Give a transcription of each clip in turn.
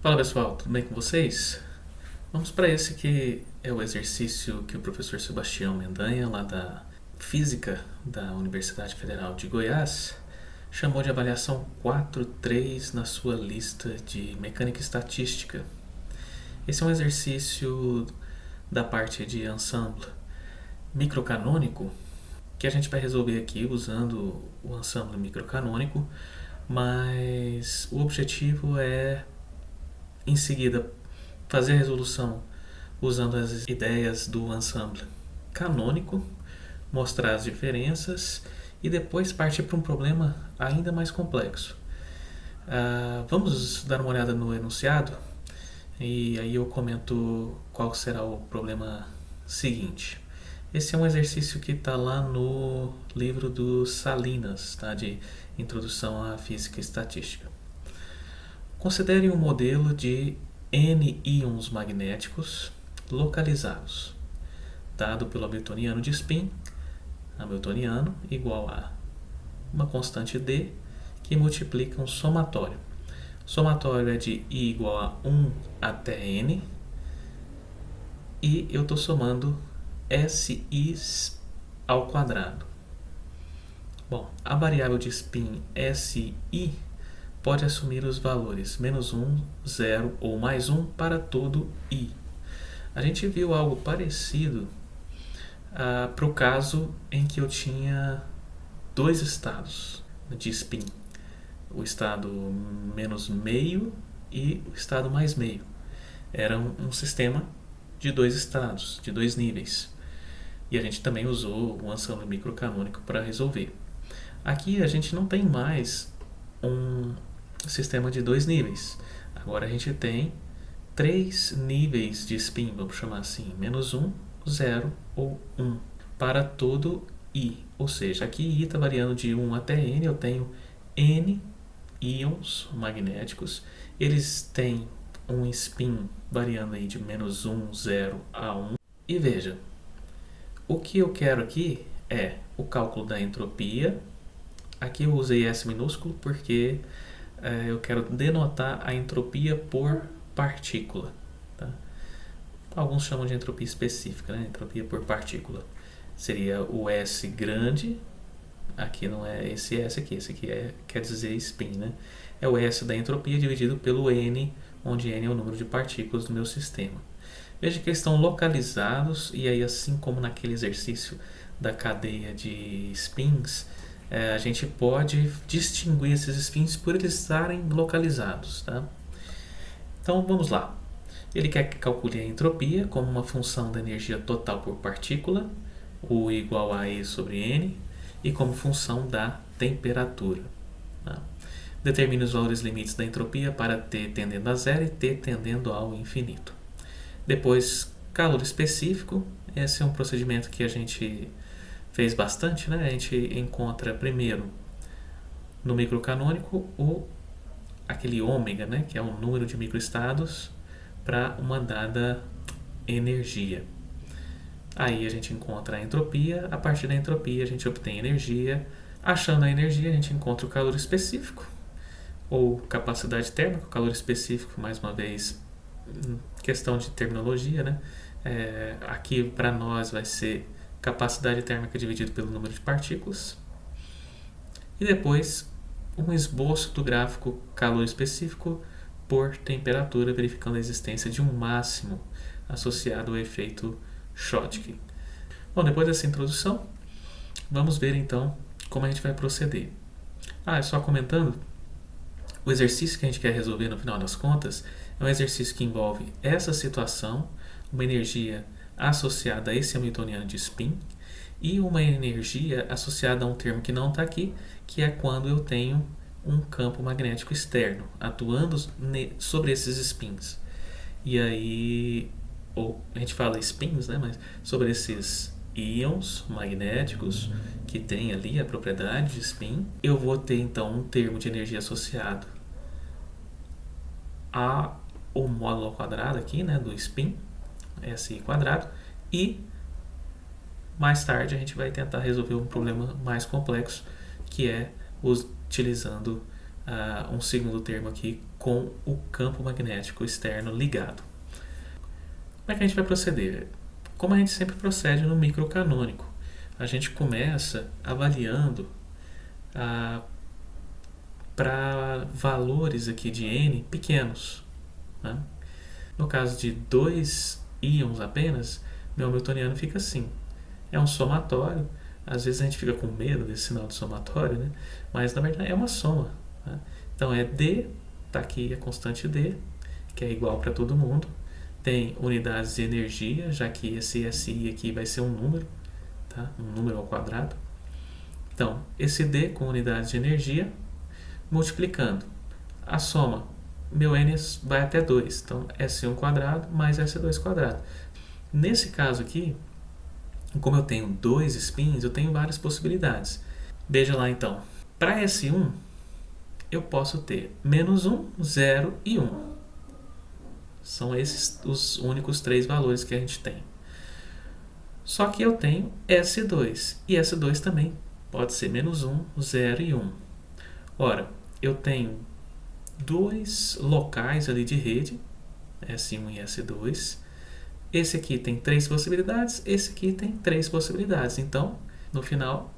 Fala pessoal, tudo bem com vocês? Vamos para esse que é o exercício que o professor Sebastião Mendanha, lá da Física da Universidade Federal de Goiás, chamou de avaliação 4.3 na sua lista de mecânica estatística. Esse é um exercício da parte de ensemble microcanônico que a gente vai resolver aqui usando o ensemble microcanônico, mas o objetivo é em seguida fazer a resolução usando as ideias do ensemble canônico, mostrar as diferenças e depois partir para um problema ainda mais complexo. Vamos dar uma olhada no enunciado e aí eu comento qual será o problema seguinte. Esse é um exercício que está lá no livro do Salinas, tá? De Introdução à Física e Estatística. Considere um modelo de N íons magnéticos localizados, dado pelo Hamiltoniano de spin, Hamiltoniano igual a uma constante D que multiplica um somatório. O somatório é de I igual a 1 até N e eu estou somando SI ao quadrado. Bom, a variável de spin SI pode assumir os valores menos 1, 0 ou mais 1 para todo I. A gente viu algo parecido para o caso em que eu tinha dois estados de spin. O estado menos meio e o estado mais meio. Era um sistema de dois estados, de dois níveis. E a gente também usou o ensemble microcanônico para resolver. Aqui a gente não tem mais um sistema de dois níveis. Agora a gente tem três níveis de spin, vamos chamar assim, menos 1, 0 ou 1, para todo I. Ou seja, aqui I está variando de 1 até N, eu tenho N íons magnéticos. Eles têm um spin variando aí de menos 1, 0 a 1. E veja, o que eu quero aqui é o cálculo da entropia. Aqui eu usei S minúsculo porque eu quero denotar a entropia por partícula. Tá? Alguns chamam de entropia específica, né? Entropia por partícula. Seria o S grande, aqui não é esse S aqui, esse aqui quer dizer spin, né? É o S da entropia dividido pelo N, onde N é o número de partículas do meu sistema. Veja que eles estão localizados, e aí assim como naquele exercício da cadeia de spins, a gente pode distinguir esses spins por eles estarem localizados. Tá? Então vamos lá. Ele quer que calcule a entropia como uma função da energia total por partícula, U igual a E sobre N, e como função da temperatura. Tá? Determine os valores limites da entropia para T tendendo a zero e T tendendo ao infinito. Depois, calor específico. Esse é um procedimento que a gente fez bastante, né? A gente encontra primeiro no microcanônico aquele ômega, né? Que é o número de microestados para uma dada energia. Aí a gente encontra a entropia, a partir da entropia a gente obtém energia. Achando a energia, a gente encontra o calor específico, ou capacidade térmica. O calor específico, mais uma vez, questão de terminologia, né? Aqui para nós vai ser capacidade térmica dividido pelo número de partículas. E depois um esboço do gráfico calor específico por temperatura, verificando a existência de um máximo associado ao efeito Schottky. Bom, depois dessa introdução, vamos ver então como a gente vai proceder. Só comentando, o exercício que a gente quer resolver no final das contas é um exercício que envolve essa situação, uma energia associada a esse Hamiltoniano de spin, e uma energia associada a um termo que não está aqui, que é quando eu tenho um campo magnético externo atuando sobre esses spins. E aí, ou a gente fala spins, né? Mas sobre esses íons magnéticos que tem ali a propriedade de spin, eu vou ter então um termo de energia associado a o módulo ao quadrado aqui, né, do spin, SI quadrado, e mais tarde a gente vai tentar resolver um problema mais complexo, que é utilizando um segundo termo aqui com o campo magnético externo ligado. Como é que a gente vai proceder? Como a gente sempre procede no microcanônico. A gente começa avaliando para valores aqui de N pequenos, né? No caso de 2 íons apenas, meu hamiltoniano fica assim. É um somatório. Às vezes a gente fica com medo desse sinal de somatório, né? Mas na verdade é uma soma, né? Então é D, está aqui a constante D, que é igual para todo mundo. Tem unidades de energia, já que esse SI aqui vai ser um número, tá? Um número ao quadrado. Então, esse D com unidades de energia, multiplicando. A soma, meu N vai até 2. Então, S1 quadrado mais S2 quadrado. Nesse caso aqui, como eu tenho 2 spins, eu tenho várias possibilidades. Veja lá então. Para S1, eu posso ter menos 1, 0 e 1. São esses os únicos 3 valores que a gente tem. Só que eu tenho S2. E S2 também pode ser menos 1, 0 e 1. Ora, eu tenho 2 locais ali de rede, S1 e S2. Esse aqui tem 3 possibilidades, esse aqui tem 3 possibilidades. Então, no final,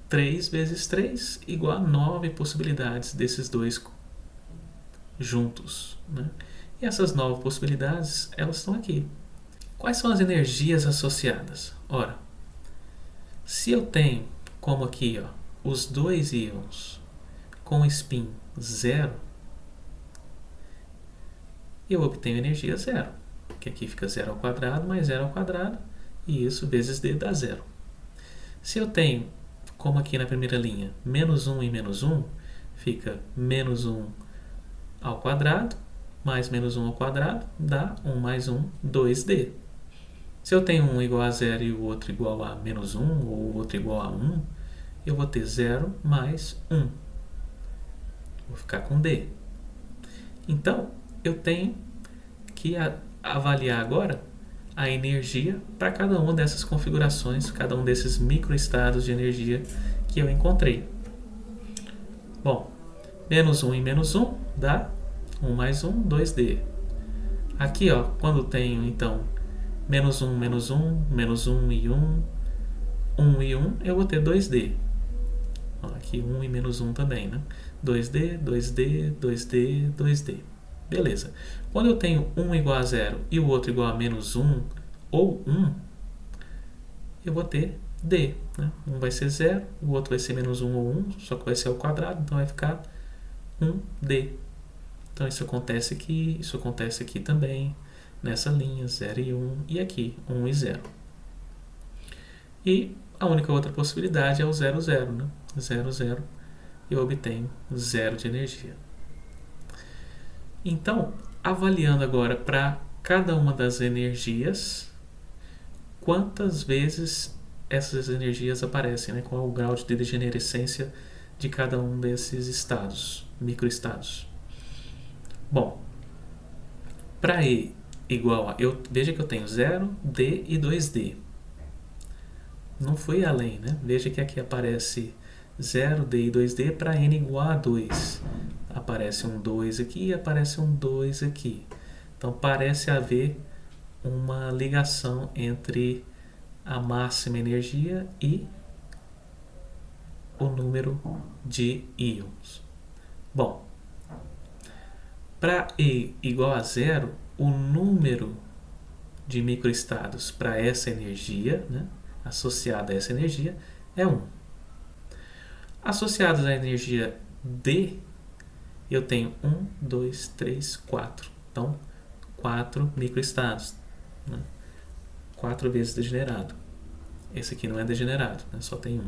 3 vezes 3 igual a 9 possibilidades desses dois juntos, né? E essas 9 possibilidades, elas estão aqui. Quais são as energias associadas? Ora, se eu tenho, como aqui, os 2 íons com spin 0, eu obtenho energia 0. Que aqui fica 0 ao quadrado mais 0 ao quadrado, e isso vezes D dá 0. Se eu tenho, como aqui na primeira linha, menos 1 e menos 1, fica menos 1 ao quadrado mais menos 1 ao quadrado, dá 1 mais 1, 2D. Se eu tenho um igual a 0 e o outro igual a menos 1, ou o outro igual a 1, eu vou ter 0 mais 1. Vou ficar com D. Então, eu tenho que avaliar agora a energia para cada uma dessas configurações, cada um desses microestados de energia que eu encontrei. Bom, menos 1 e menos 1 dá 1 mais 1, 2D. Aqui, quando tenho, então, menos 1, menos 1, menos 1 e 1, 1 e 1, eu vou ter 2D. Aqui 1 e menos 1 também, né? 2D, 2D, 2D, 2D. Beleza. Quando eu tenho 1 igual a 0 e o outro igual a menos 1 ou 1, eu vou ter D, né? Um vai ser 0, o outro vai ser menos 1 ou 1, só que vai ser ao quadrado, então vai ficar 1D. Então isso acontece aqui também, nessa linha 0 e 1, e aqui 1 e 0. E a única outra possibilidade é o 0, 0, né? 0, 0, eu obtenho 0 de energia. Então, avaliando agora para cada uma das energias, quantas vezes essas energias aparecem, né? Qual é o grau de degenerescência de cada um desses estados, microestados. Bom, para E igual a... veja que eu tenho 0, D e 2D. Não fui além, né? Veja que aqui aparece 0, D e 2D para N igual a 2. Aparece um 2 aqui e aparece um 2 aqui. Então parece haver uma ligação entre a máxima energia e o número de íons. Bom, para E igual a 0, o número de microestados para essa energia, né, associada a essa energia, é 1. Associados à energia D, eu tenho 1, 2, 3, 4. Então, 4 microestados, né? 4 vezes degenerado. Esse aqui não é degenerado, né? Só tem 1.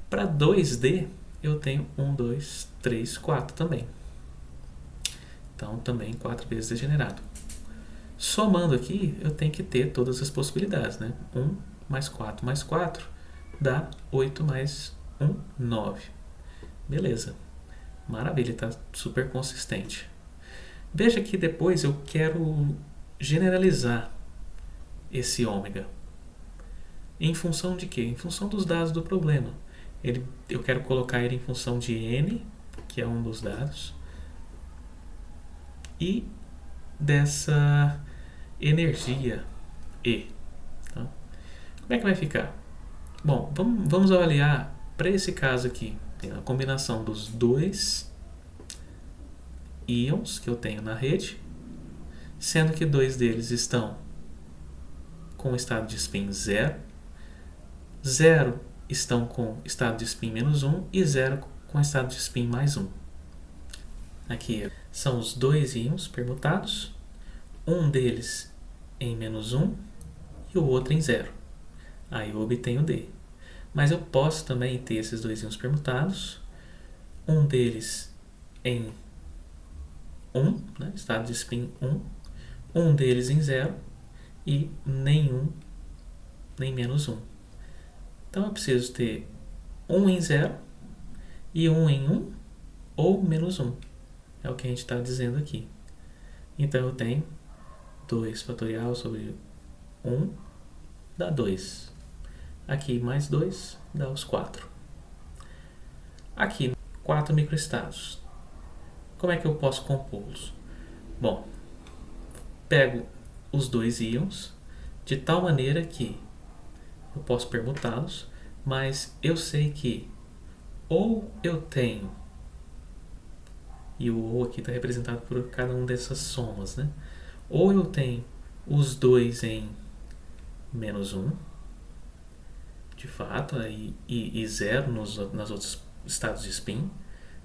Para 2D, eu tenho 1, 2, 3, 4 também. Então, também 4 vezes degenerado. Somando aqui, eu tenho que ter todas as possibilidades, né? 1 mais 4 mais 4 dá 8 mais 1, 9. Beleza. Maravilha, está super consistente. Veja que depois eu quero generalizar esse ômega. Em função de quê? Em função dos dados do problema. Eu quero colocar ele em função de n, que é um dos dados, e dessa energia E. Tá? Como é que vai ficar? Bom, vamos avaliar para esse caso aqui a combinação dos dois íons que eu tenho na rede, sendo que dois deles estão com estado de spin 0, 0 estão com estado de spin menos 1 e 0 com estado de spin mais 1. Aqui são os dois íons permutados, um deles em menos 1 e o outro em 0. Aí eu obtenho D. Mas eu posso também ter esses dois íons permutados, um deles em 1, né, estado de spin 1, um deles em 0 e nenhum, nem menos 1. Então eu preciso ter 1 em 0 e 1 em 1 ou menos 1. É o que a gente está dizendo aqui. Então eu tenho 2 fatorial sobre 1 dá 2. Aqui mais 2 dá os 4. Aqui 4 microestados. Como é que eu posso compô-los? Bom, pego os dois íons de tal maneira que eu posso permutá-los, mas eu sei que ou eu tenho, e o ou aqui está representado por cada uma dessas somas, né? Ou eu tenho os dois em menos 1, de fato, e 0 nas outros estados de spin,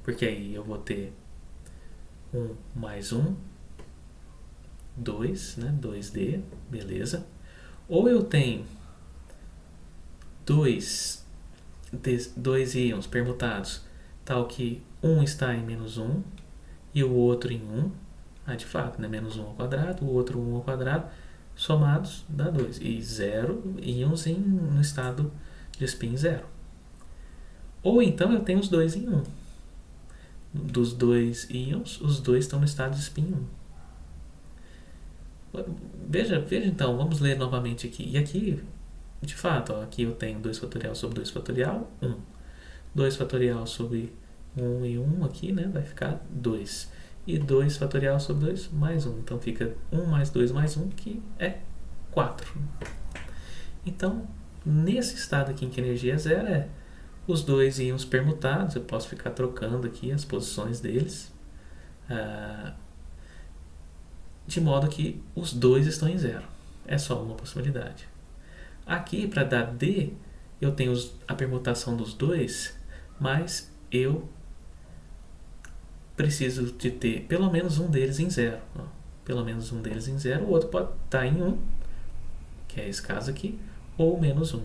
porque aí eu vou ter 1 mais 1, 2, né? 2D, beleza. Ou eu tenho dois íons permutados, tal que um está em menos 1 e o outro em 1. De fato, né? Menos 1 ao quadrado, o outro 1 ao quadrado, somados dá 2. E 0 íons no estado de spin 0. Ou então eu tenho os dois em 1. Dos dois íons, os dois estão no estado de spin 1. Veja então, vamos ler novamente aqui. E aqui, de fato, aqui eu tenho 2 fatorial sobre 2 fatorial, 1. 2 fatorial sobre 1 e 1 aqui, né? Vai ficar 2. E 2 fatorial sobre 2 mais 1. Então fica 1 mais 2 mais 1, que é 4. Então, nesse estado aqui em que a energia é zero, os dois íons permutados. Eu posso ficar trocando aqui as posições deles, de modo que os dois estão em zero. É só uma possibilidade. Aqui, para dar D, eu tenho a permutação dos dois, mas eu preciso de ter pelo menos um deles em zero. Pelo menos um deles em zero, o outro pode estar em 1, que é esse caso aqui, ou menos 1.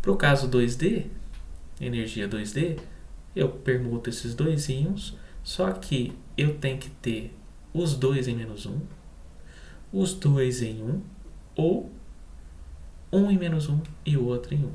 Para o caso 2D, energia 2D, eu permuto esses dois íons, só que eu tenho que ter os dois em menos 1, os dois em 1, ou um em menos 1 e o outro em 1.